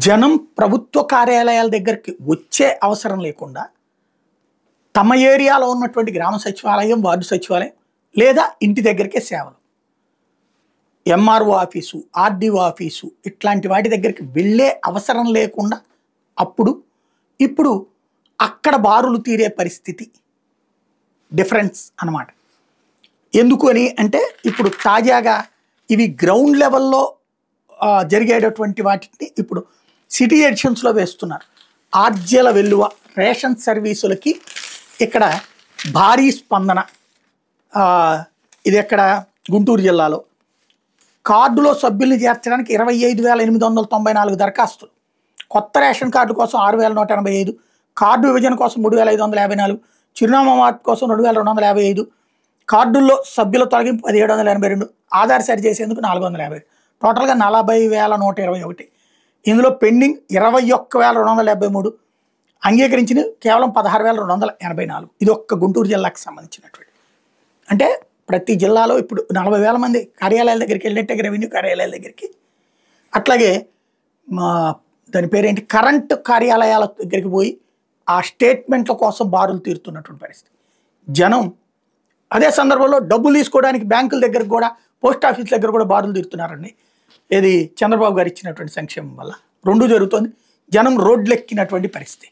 జనం ప్రభుత్వ కార్యాలయాల దగ్గరికి వచ్చే అవసరం లేకుండా తమ ఏరియాలో ఉన్నటువంటి గ్రామ సచివాలయం, వార్డు సచివాలయం లేదా ఇంటి దగ్గరికే సేవలు. ఎంఆర్ఓ ఆఫీసు, ఆర్డీఓ ఆఫీసు ఇట్లాంటి వాటి దగ్గరికి వెళ్ళే అవసరం లేకుండా ఇప్పుడు అక్కడ బారులు తీరే పరిస్థితి డిఫరెన్స్ అన్నమాట. ఎందుకు అని అంటే ఇప్పుడు తాజాగా ఇవి గ్రౌండ్ లెవెల్లో జరిగేటటువంటి వాటిని ఇప్పుడు సిటీ ఎడిషన్స్లో వేస్తున్నారు. ఆర్జీల వెల్లువ రేషన్ సర్వీసులకి ఇక్కడ భారీ స్పందన. ఇది ఎక్కడ గుంటూరు జిల్లాలో కార్డులో సభ్యుల్ని చేర్చడానికి 25,894 దరఖాస్తులు, కొత్త రేషన్ కార్డు కోసం 6,185, కార్డు విభజన కోసం 3,554, చిరునామా మార్పు కోసం 2,255, కార్డుల్లో సభ్యుల తొలగింపు 1,782, ఆధార్ సరి చేసేందుకు 450, టోటల్గా 40,121. ఇందులో పెండింగ్ 21,273, అంగీకరించినవి కేవలం 16,284. ఇది ఒక్క గుంటూరు జిల్లాకు సంబంధించినటువంటి. అంటే ప్రతి జిల్లాలో ఇప్పుడు 40,000 మంది కార్యాలయాల దగ్గరికి వెళ్ళినట్టే రెవెన్యూ కార్యాలయాల దగ్గరికి. అట్లాగే దాని పేరేంటి కరెంట్ కార్యాలయాల దగ్గరికి పోయి ఆ స్టేట్మెంట్ల కోసం బారులు తీరుతున్నటువంటి పరిస్థితి. జనం అదే సందర్భంలో డబ్బులు తీసుకోవడానికి బ్యాంకుల దగ్గర కూడా, పోస్ట్ ఆఫీస్ దగ్గర కూడా బారులు తీరుతున్నారండి. ఇది చంద్రబాబు గారు ఇచ్చినటువంటి సంక్షేమం వల్ల 2 జరుగుతుంది. జనం రోడ్లెక్కినటువంటి పరిస్థితి.